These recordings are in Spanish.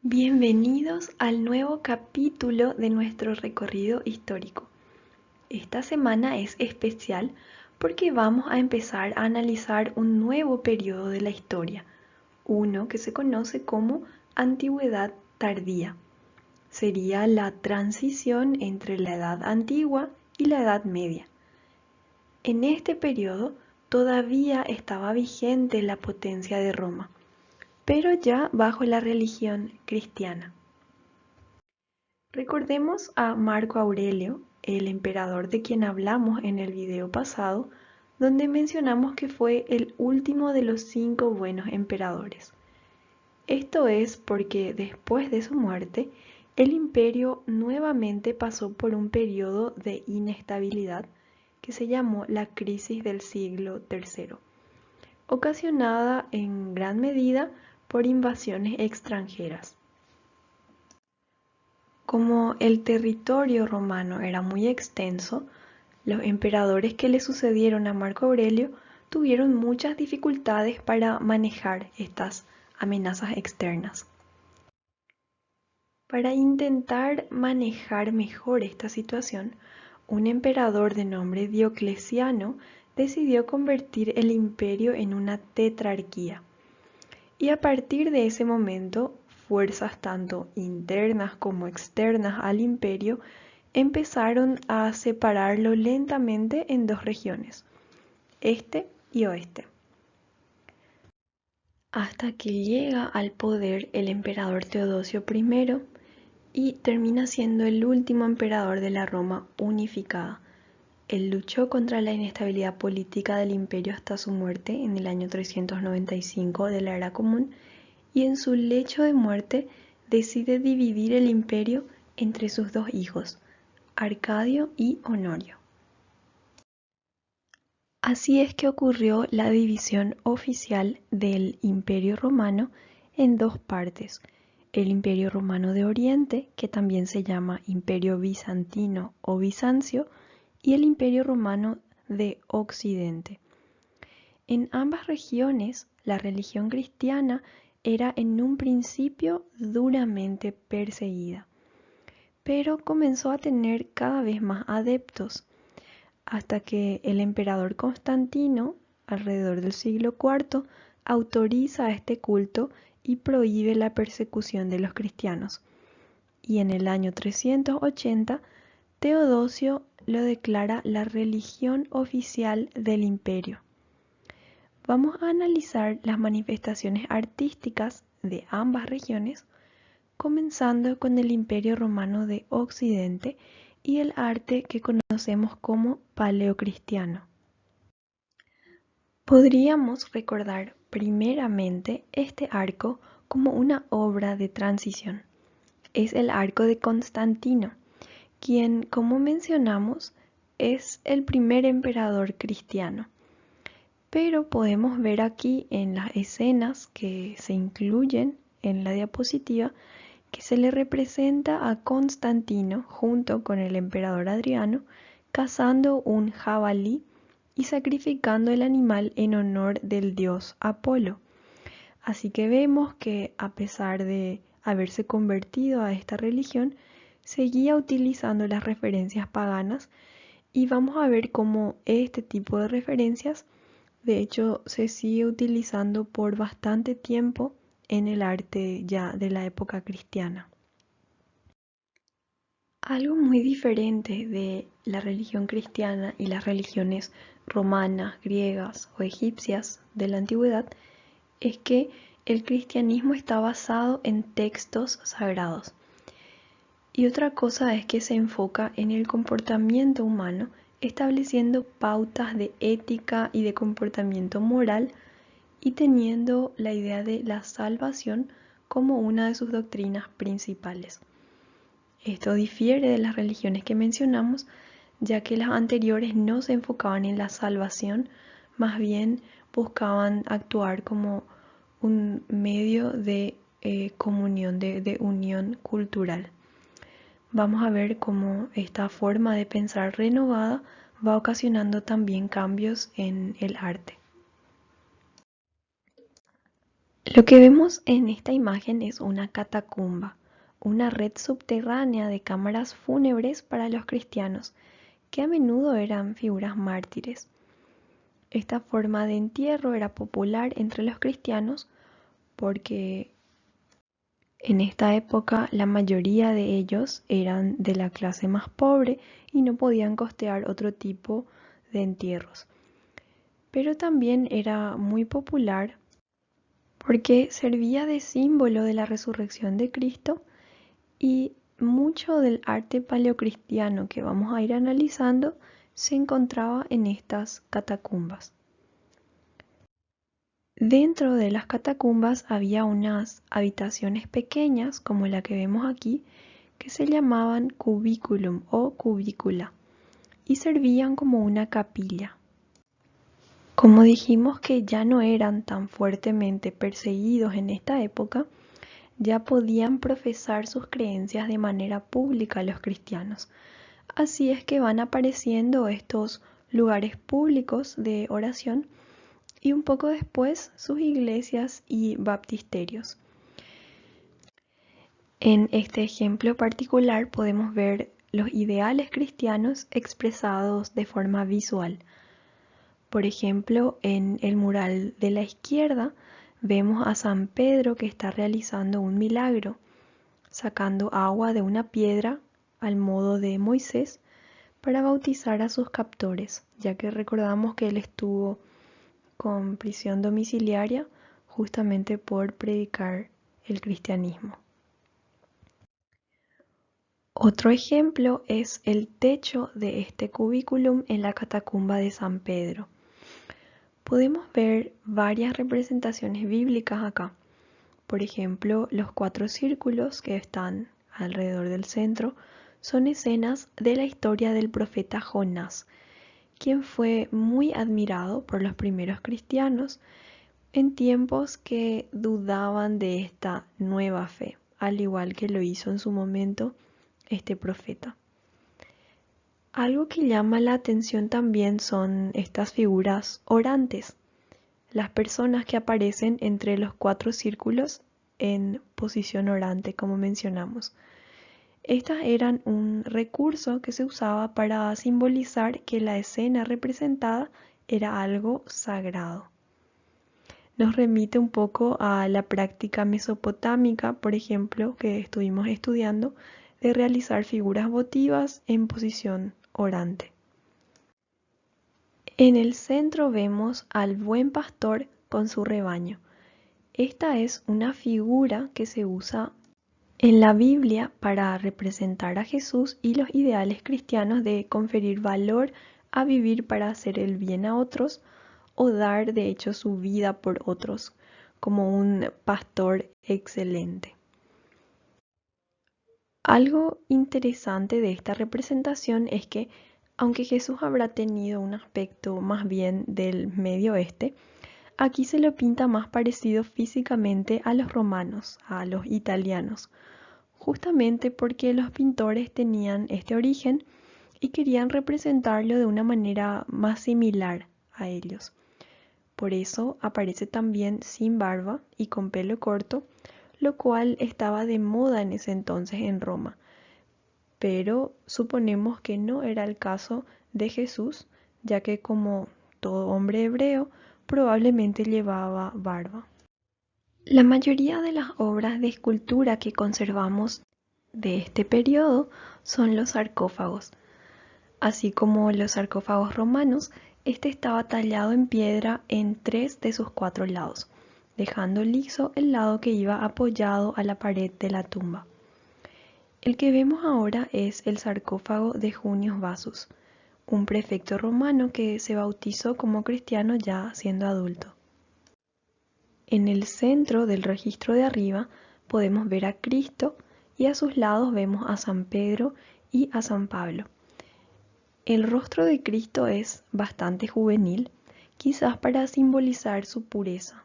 Bienvenidos al nuevo capítulo de nuestro recorrido histórico. Esta semana es especial porque vamos a empezar a analizar un nuevo periodo de la historia, uno que se conoce como Antigüedad Tardía. Sería la transición entre la Edad Antigua y la Edad Media. En este periodo todavía estaba vigente la potencia de Roma, pero ya bajo la religión cristiana. Recordemos a Marco Aurelio, el emperador de quien hablamos en el video pasado, donde mencionamos que fue el último de los 5 buenos emperadores. Esto es porque después de su muerte, el imperio nuevamente pasó por un periodo de inestabilidad que se llamó la crisis del siglo III, ocasionada en gran medida por invasiones extranjeras. Como el territorio romano era muy extenso, los emperadores que le sucedieron a Marco Aurelio tuvieron muchas dificultades para manejar estas amenazas externas. Para intentar manejar mejor esta situación, un emperador de nombre Diocleciano decidió convertir el imperio en una tetrarquía. Y a partir de ese momento, fuerzas tanto internas como externas al imperio empezaron a separarlo lentamente en 2 regiones, este y oeste. Hasta que llega al poder el emperador Teodosio I y termina siendo el último emperador de la Roma unificada. Él luchó contra la inestabilidad política del imperio hasta su muerte en el año 395 de la Era Común, y en su lecho de muerte decide dividir el imperio entre sus 2 hijos, Arcadio y Honorio. Así es que ocurrió la división oficial del Imperio Romano en 2 partes: el Imperio Romano de Oriente, que también se llama Imperio Bizantino o Bizancio, y el Imperio Romano de Occidente. En ambas regiones, la religión cristiana era en un principio duramente perseguida, pero comenzó a tener cada vez más adeptos, hasta que el emperador Constantino, alrededor del siglo IV, autoriza este culto y prohíbe la persecución de los cristianos. Y en el año 380, Teodosio lo declara la religión oficial del imperio. Vamos a analizar las manifestaciones artísticas de ambas regiones, comenzando con el Imperio Romano de Occidente y el arte que conocemos como paleocristiano. Podríamos recordar primeramente este arco como una obra de transición. Es el arco de Constantino, quien, como mencionamos, es el primer emperador cristiano. Pero podemos ver aquí en las escenas que se incluyen en la diapositiva que se le representa a Constantino junto con el emperador Adriano cazando un jabalí y sacrificando el animal en honor del dios Apolo. Así que vemos que a pesar de haberse convertido a esta religión, seguía utilizando las referencias paganas, y vamos a ver cómo este tipo de referencias de hecho se sigue utilizando por bastante tiempo en el arte ya de la época cristiana. Algo muy diferente de la religión cristiana y las religiones romanas, griegas o egipcias de la antigüedad es que el cristianismo está basado en textos sagrados. Y otra cosa es que se enfoca en el comportamiento humano, estableciendo pautas de ética y de comportamiento moral y teniendo la idea de la salvación como una de sus doctrinas principales. Esto difiere de las religiones que mencionamos, ya que las anteriores no se enfocaban en la salvación, más bien buscaban actuar como un medio de comunión, de unión cultural. Vamos a ver cómo esta forma de pensar renovada va ocasionando también cambios en el arte. Lo que vemos en esta imagen es una catacumba, una red subterránea de cámaras fúnebres para los cristianos, que a menudo eran figuras mártires. Esta forma de entierro era popular entre los cristianos porque en esta época la mayoría de ellos eran de la clase más pobre y no podían costear otro tipo de entierros. Pero también era muy popular porque servía de símbolo de la resurrección de Cristo y mucho del arte paleocristiano que vamos a ir analizando se encontraba en estas catacumbas. Dentro de las catacumbas había unas habitaciones pequeñas, como la que vemos aquí, que se llamaban cubiculum o cubícula y servían como una capilla. Como dijimos que ya no eran tan fuertemente perseguidos en esta época, ya podían profesar sus creencias de manera pública los cristianos. Así es que van apareciendo estos lugares públicos de oración y un poco después sus iglesias y baptisterios. En este ejemplo particular podemos ver los ideales cristianos expresados de forma visual. Por ejemplo, en el mural de la izquierda vemos a San Pedro que está realizando un milagro, sacando agua de una piedra al modo de Moisés para bautizar a sus captores, ya que recordamos que él estuvo con prisión domiciliaria justamente por predicar el cristianismo. Otro ejemplo es el techo de este cubículum en la catacumba de San Pedro. Podemos ver varias representaciones bíblicas acá. Por ejemplo, los 4 círculos que están alrededor del centro son escenas de la historia del profeta Jonás, quien fue muy admirado por los primeros cristianos en tiempos que dudaban de esta nueva fe, al igual que lo hizo en su momento este profeta. Algo que llama la atención también son estas figuras orantes, las personas que aparecen entre los 4 círculos en posición orante, como mencionamos. Estas eran un recurso que se usaba para simbolizar que la escena representada era algo sagrado. Nos remite un poco a la práctica mesopotámica, por ejemplo, que estuvimos estudiando, de realizar figuras votivas en posición orante. En el centro vemos al buen pastor con su rebaño. Esta es una figura que se usa en la Biblia para representar a Jesús y los ideales cristianos de conferir valor a vivir para hacer el bien a otros o dar de hecho su vida por otros, como un pastor excelente. Algo interesante de esta representación es que, aunque Jesús habrá tenido un aspecto más bien del Medio Oeste, aquí se lo pinta más parecido físicamente a los romanos, a los italianos, justamente porque los pintores tenían este origen y querían representarlo de una manera más similar a ellos. Por eso aparece también sin barba y con pelo corto, lo cual estaba de moda en ese entonces en Roma. Pero suponemos que no era el caso de Jesús, ya que como todo hombre hebreo, probablemente llevaba barba. La mayoría de las obras de escultura que conservamos de este periodo son los sarcófagos. Así como los sarcófagos romanos, este estaba tallado en piedra en 3 de sus 4 lados, dejando liso el lado que iba apoyado a la pared de la tumba. El que vemos ahora es el sarcófago de Junius Bassus, un prefecto romano que se bautizó como cristiano ya siendo adulto. En el centro del registro de arriba podemos ver a Cristo y a sus lados vemos a San Pedro y a San Pablo. El rostro de Cristo es bastante juvenil, quizás para simbolizar su pureza.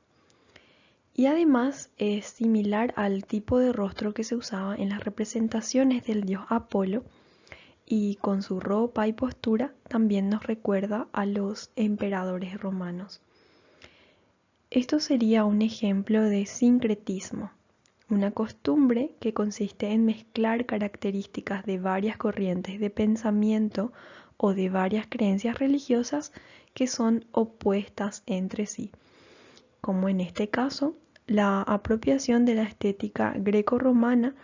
Y además es similar al tipo de rostro que se usaba en las representaciones del dios Apolo, y con su ropa y postura también nos recuerda a los emperadores romanos. Esto sería un ejemplo de sincretismo, una costumbre que consiste en mezclar características de varias corrientes de pensamiento o de varias creencias religiosas que son opuestas entre sí, como en este caso la apropiación de la estética greco-romana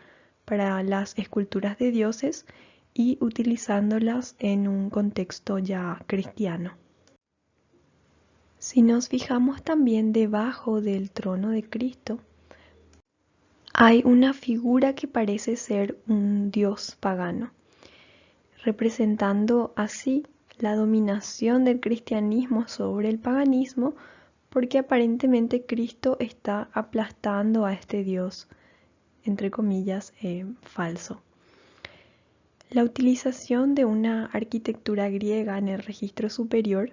para las esculturas de dioses y utilizándolas en un contexto ya cristiano. Si nos fijamos también debajo del trono de Cristo, hay una figura que parece ser un dios pagano, representando así la dominación del cristianismo sobre el paganismo, porque aparentemente Cristo está aplastando a este dios, entre comillas, falso. La utilización de una arquitectura griega en el registro superior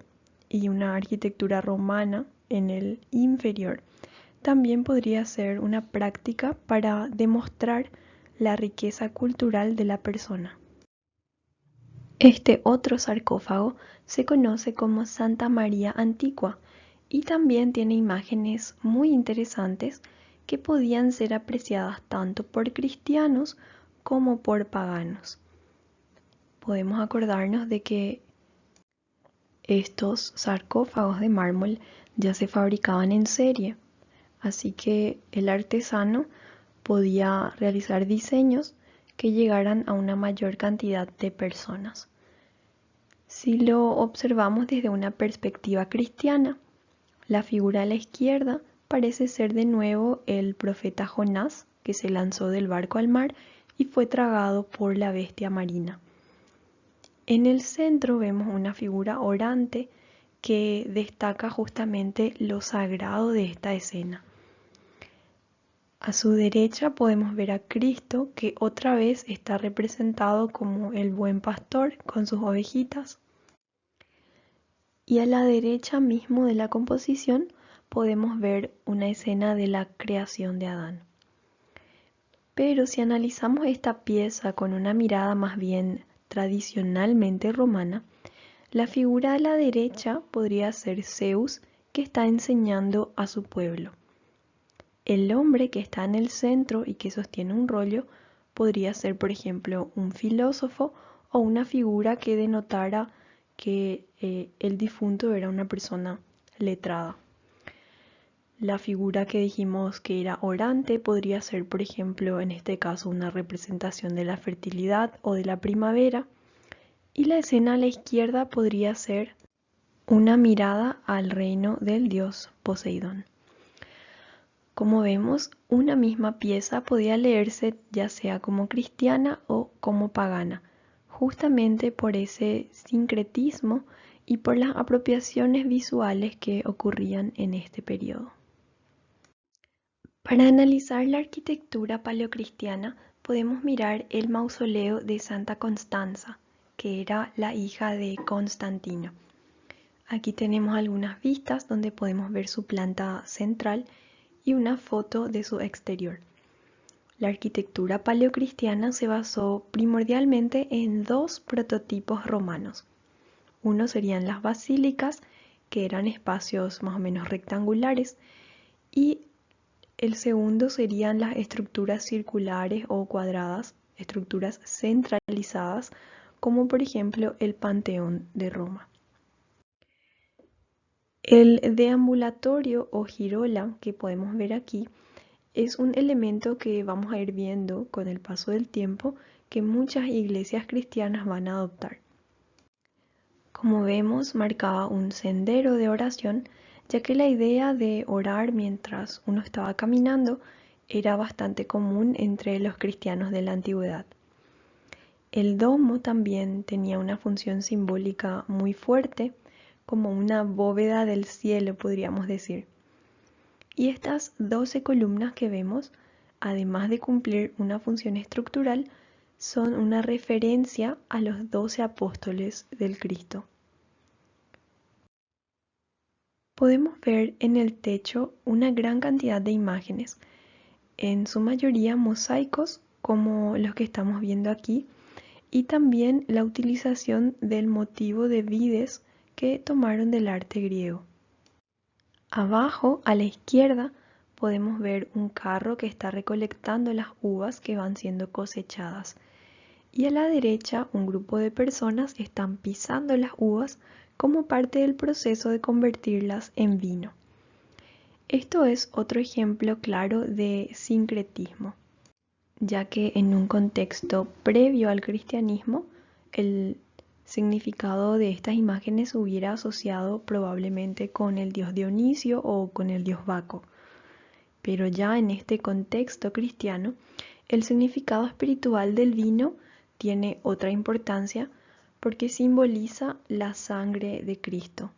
y una arquitectura romana en el inferior también podría ser una práctica para demostrar la riqueza cultural de la persona. Este otro sarcófago se conoce como Santa María Antigua y también tiene imágenes muy interesantes que podían ser apreciadas tanto por cristianos como por paganos. Podemos acordarnos de que estos sarcófagos de mármol ya se fabricaban en serie, así que el artesano podía realizar diseños que llegaran a una mayor cantidad de personas. Si lo observamos desde una perspectiva cristiana, la figura a la izquierda parece ser de nuevo el profeta Jonás, que se lanzó del barco al mar y fue tragado por la bestia marina. En el centro vemos una figura orante que destaca justamente lo sagrado de esta escena. A su derecha podemos ver a Cristo, que otra vez está representado como el buen pastor con sus ovejitas. Y a la derecha mismo de la composición podemos ver una escena de la creación de Adán. Pero si analizamos esta pieza con una mirada más bien tradicionalmente romana, la figura a la derecha podría ser Zeus, que está enseñando a su pueblo. El hombre que está en el centro y que sostiene un rollo podría ser, por ejemplo, un filósofo o una figura que denotara que el difunto era una persona letrada. La figura que dijimos que era orante podría ser, por ejemplo, en este caso, una representación de la fertilidad o de la primavera. Y la escena a la izquierda podría ser una mirada al reino del dios Poseidón. Como vemos, una misma pieza podía leerse ya sea como cristiana o como pagana, justamente por ese sincretismo y por las apropiaciones visuales que ocurrían en este periodo. Para analizar la arquitectura paleocristiana, podemos mirar el mausoleo de Santa Constanza, que era la hija de Constantino. Aquí tenemos algunas vistas donde podemos ver su planta central y una foto de su exterior. La arquitectura paleocristiana se basó primordialmente en dos prototipos romanos. Uno serían las basílicas, que eran espacios más o menos rectangulares, y el segundo serían las estructuras circulares o cuadradas, estructuras centralizadas, como por ejemplo el Panteón de Roma. El deambulatorio o girola que podemos ver aquí es un elemento que vamos a ir viendo con el paso del tiempo que muchas iglesias cristianas van a adoptar. Como vemos, marcaba un sendero de oración, ya que la idea de orar mientras uno estaba caminando era bastante común entre los cristianos de la antigüedad. El domo también tenía una función simbólica muy fuerte, como una bóveda del cielo, podríamos decir. Y estas 12 columnas que vemos, además de cumplir una función estructural, son una referencia a los 12 apóstoles del Cristo. Podemos ver en el techo una gran cantidad de imágenes, en su mayoría mosaicos como los que estamos viendo aquí, y también la utilización del motivo de vides que tomaron del arte griego. Abajo, a la izquierda, podemos ver un carro que está recolectando las uvas que van siendo cosechadas. Y a la derecha, un grupo de personas están pisando las uvas como parte del proceso de convertirlas en vino. Esto es otro ejemplo claro de sincretismo, ya que en un contexto previo al cristianismo, el significado de estas imágenes se hubiera asociado probablemente con el dios Dionisio o con el dios Baco. Pero ya en este contexto cristiano, el significado espiritual del vino tiene otra importancia porque simboliza la sangre de Cristo.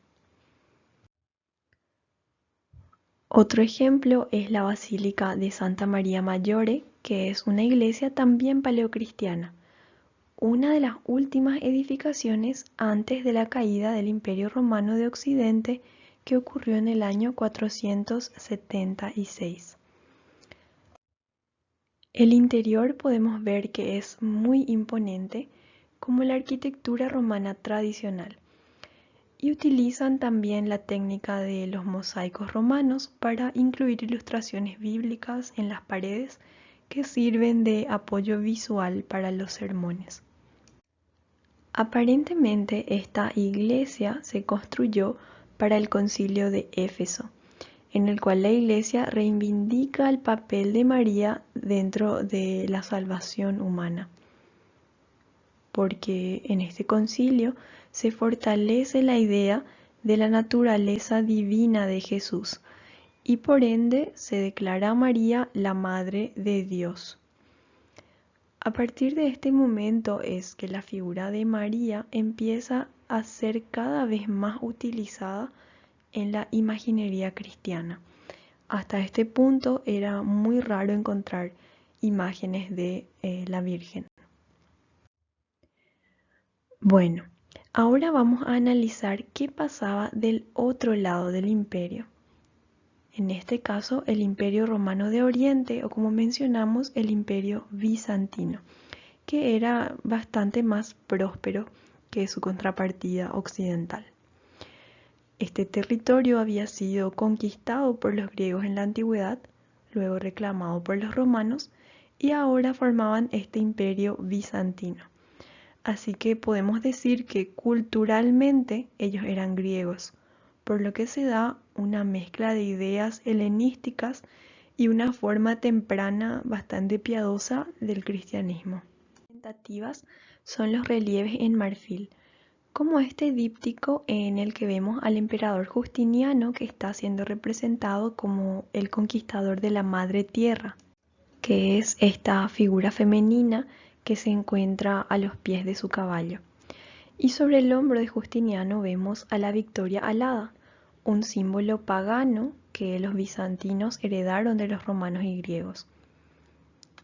Otro ejemplo es la Basílica de Santa María Maggiore, que es una iglesia también paleocristiana, una de las últimas edificaciones antes de la caída del Imperio Romano de Occidente que ocurrió en el año 476. El interior podemos ver que es muy imponente como la arquitectura romana tradicional y utilizan también la técnica de los mosaicos romanos para incluir ilustraciones bíblicas en las paredes que sirven de apoyo visual para los sermones. Aparentemente esta iglesia se construyó para el Concilio de Éfeso, en el cual la iglesia reivindica el papel de María dentro de la salvación humana, porque en este concilio se fortalece la idea de la naturaleza divina de Jesús y por ende se declara a María la Madre de Dios. A partir de este momento es que la figura de María empieza a ser cada vez más utilizada en la imaginería cristiana. Hasta este punto era muy raro encontrar imágenes de la Virgen. Bueno, ahora vamos a analizar qué pasaba del otro lado del imperio. En este caso, el Imperio Romano de Oriente, o como mencionamos, el Imperio Bizantino, que era bastante más próspero que su contrapartida occidental. Este territorio había sido conquistado por los griegos en la antigüedad, luego reclamado por los romanos, y ahora formaban este imperio bizantino. Así que podemos decir que culturalmente ellos eran griegos, por lo que se da una mezcla de ideas helenísticas y una forma temprana bastante piadosa del cristianismo. Representativas son los relieves en marfil, como este díptico en el que vemos al emperador Justiniano que está siendo representado como el conquistador de la madre tierra, que es esta figura femenina que se encuentra a los pies de su caballo. Y sobre el hombro de Justiniano vemos a la victoria alada, un símbolo pagano que los bizantinos heredaron de los romanos y griegos.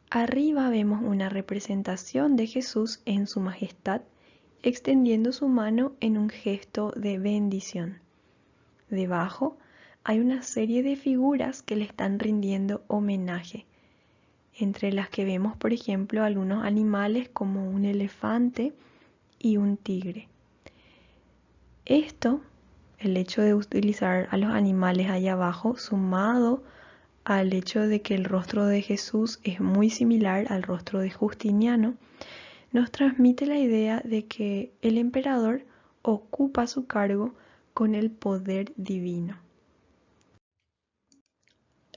Arriba vemos una representación de Jesús en su majestad, extendiendo su mano en un gesto de bendición. Debajo hay una serie de figuras que le están rindiendo homenaje, entre las que vemos, por ejemplo, algunos animales como un elefante y un tigre. Esto, el hecho de utilizar a los animales ahí abajo, sumado al hecho de que el rostro de Jesús es muy similar al rostro de Justiniano, nos transmite la idea de que el emperador ocupa su cargo con el poder divino.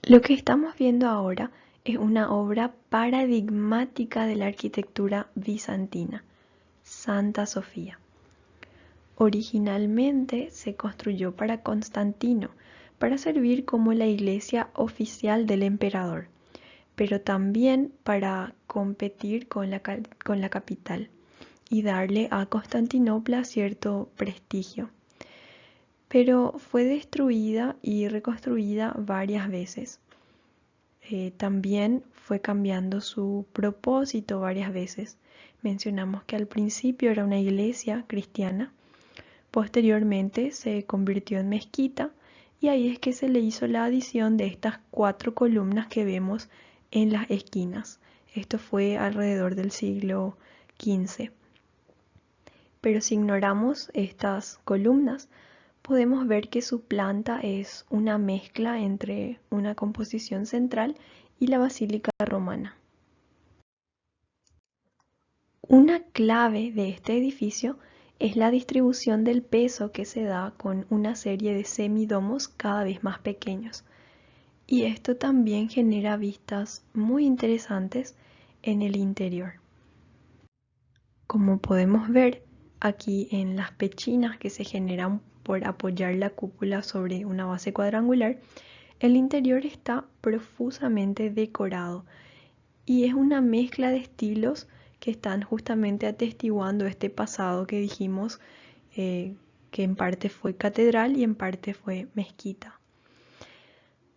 Lo que estamos viendo ahora es una obra paradigmática de la arquitectura bizantina, Santa Sofía. Originalmente se construyó para Constantino, para servir como la iglesia oficial del emperador, pero también para competir con la capital y darle a Constantinopla cierto prestigio. Pero fue destruida y reconstruida varias veces. También fue cambiando su propósito varias veces. Mencionamos que al principio era una iglesia cristiana, posteriormente se convirtió en mezquita y ahí es que se le hizo la adición de estas 4 columnas que vemos en las esquinas. Esto fue alrededor del siglo XV. Pero si ignoramos estas columnas, podemos ver que su planta es una mezcla entre una composición central y la basílica romana. Una clave de este edificio es la distribución del peso que se da con una serie de semidomos cada vez más pequeños. Y esto también genera vistas muy interesantes en el interior. Como podemos ver aquí en las pechinas que se generan por apoyar la cúpula sobre una base cuadrangular, el interior está profusamente decorado y es una mezcla de estilos que están justamente atestiguando este pasado que dijimos que en parte fue catedral y en parte fue mezquita.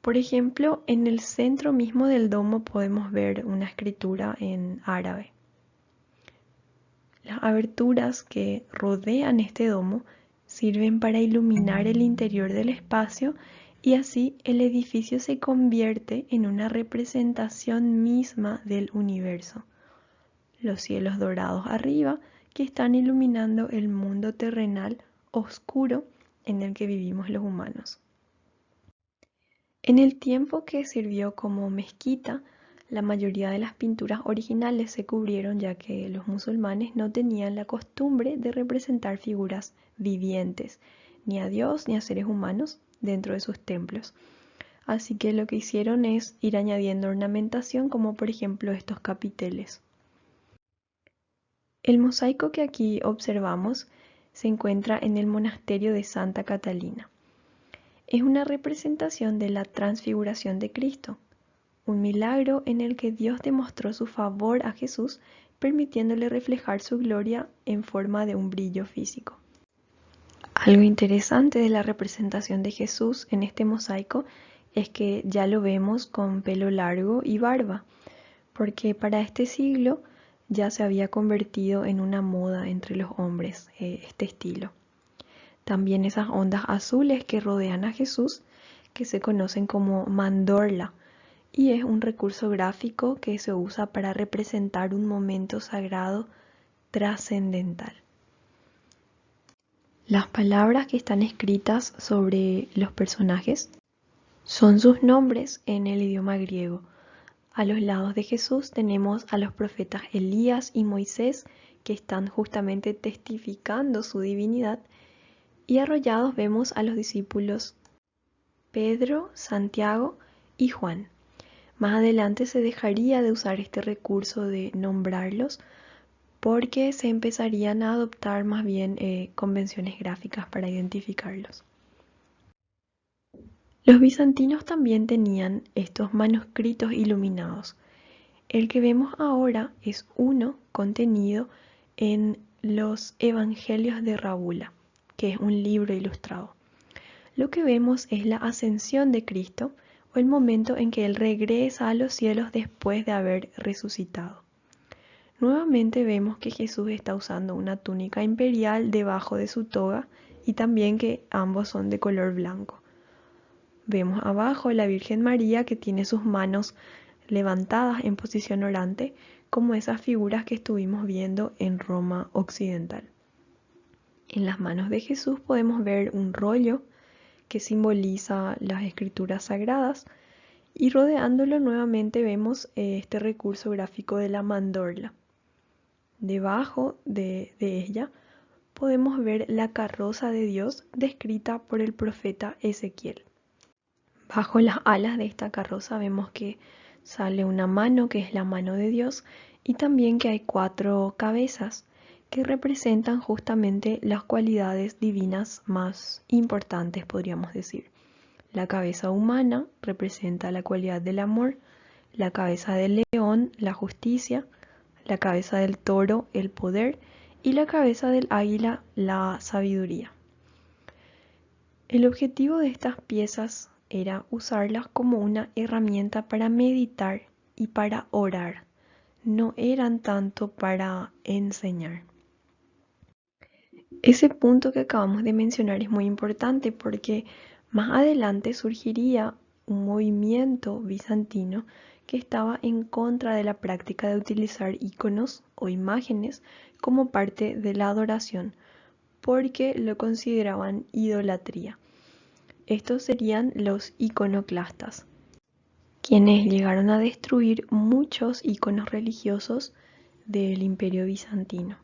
Por ejemplo, en el centro mismo del domo podemos ver una escritura en árabe. Las aberturas que rodean este domo sirven para iluminar el interior del espacio y así el edificio se convierte en una representación misma del universo. Los cielos dorados arriba que están iluminando el mundo terrenal oscuro en el que vivimos los humanos. En el tiempo que sirvió como mezquita, la mayoría de las pinturas originales se cubrieron ya que los musulmanes no tenían la costumbre de representar figuras vivientes, ni a Dios ni a seres humanos dentro de sus templos. Así que lo que hicieron es ir añadiendo ornamentación como por ejemplo estos capiteles. El mosaico que aquí observamos se encuentra en el monasterio de Santa Catalina. Es una representación de la transfiguración de Cristo, un milagro en el que Dios demostró su favor a Jesús, permitiéndole reflejar su gloria en forma de un brillo físico. Algo interesante de la representación de Jesús en este mosaico es que ya lo vemos con pelo largo y barba, porque para este siglo ya se había convertido en una moda entre los hombres este estilo. También esas ondas azules que rodean a Jesús, que se conocen como mandorla, y es un recurso gráfico que se usa para representar un momento sagrado trascendental. Las palabras que están escritas sobre los personajes son sus nombres en el idioma griego. A los lados de Jesús tenemos a los profetas Elías y Moisés que están justamente testificando su divinidad, y arrollados vemos a los discípulos Pedro, Santiago y Juan. Más adelante se dejaría de usar este recurso de nombrarlos porque se empezarían a adoptar más bien convenciones gráficas para identificarlos. Los bizantinos también tenían estos manuscritos iluminados. El que vemos ahora es uno contenido en los Evangelios de Rábula, que es un libro ilustrado. Lo que vemos es la ascensión de Cristo o el momento en que Él regresa a los cielos después de haber resucitado. Nuevamente vemos que Jesús está usando una túnica imperial debajo de su toga y también que ambos son de color blanco. Vemos abajo la Virgen María que tiene sus manos levantadas en posición orante, como esas figuras que estuvimos viendo en Roma occidental. En las manos de Jesús podemos ver un rollo que simboliza las escrituras sagradas, y rodeándolo nuevamente vemos este recurso gráfico de la mandorla. Debajo de ella podemos ver la carroza de Dios descrita por el profeta Ezequiel. Bajo las alas de esta carroza vemos que sale una mano que es la mano de Dios y también que hay 4 cabezas que representan justamente las cualidades divinas más importantes, podríamos decir. La cabeza humana representa la cualidad del amor, la cabeza del león, la justicia, la cabeza del toro, el poder, y la cabeza del águila, la sabiduría. El objetivo de estas piezas era usarlas como una herramienta para meditar y para orar. No eran tanto para enseñar. Ese punto que acabamos de mencionar es muy importante porque más adelante surgiría un movimiento bizantino que estaba en contra de la práctica de utilizar iconos o imágenes como parte de la adoración, porque lo consideraban idolatría. Estos serían los iconoclastas, quienes llegaron a destruir muchos iconos religiosos del Imperio Bizantino.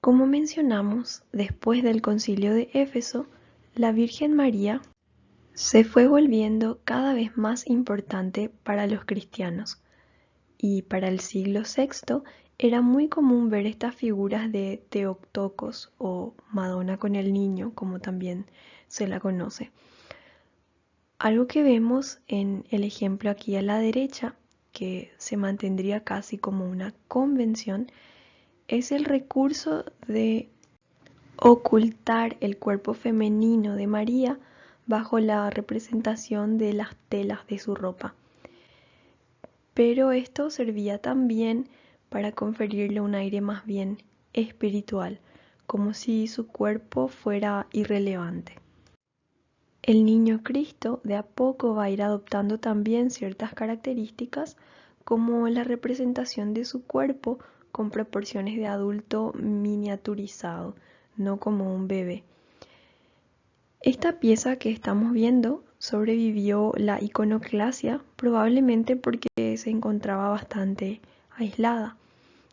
Como mencionamos, después del Concilio de Éfeso, la Virgen María se fue volviendo cada vez más importante para los cristianos, y para el siglo VI era muy común ver estas figuras de Teotocos o Madonna con el Niño, como también se la conoce. Algo que vemos en el ejemplo aquí a la derecha, que se mantendría casi como una convención, es el recurso de ocultar el cuerpo femenino de María bajo la representación de las telas de su ropa. Pero esto servía también para conferirle un aire más bien espiritual, como si su cuerpo fuera irrelevante. El niño Cristo de a poco va a ir adoptando también ciertas características, como la representación de su cuerpo con proporciones de adulto miniaturizado, no como un bebé. Esta pieza que estamos viendo sobrevivió la iconoclasia probablemente porque se encontraba bastante aislada.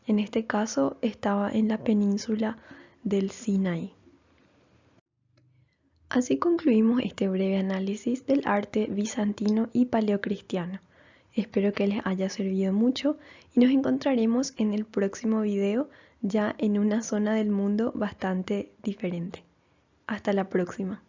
En este caso estaba en la península del Sinaí. Así concluimos este breve análisis del arte bizantino y paleocristiano. Espero que les haya servido mucho y nos encontraremos en el próximo video ya en una zona del mundo bastante diferente. Hasta la próxima.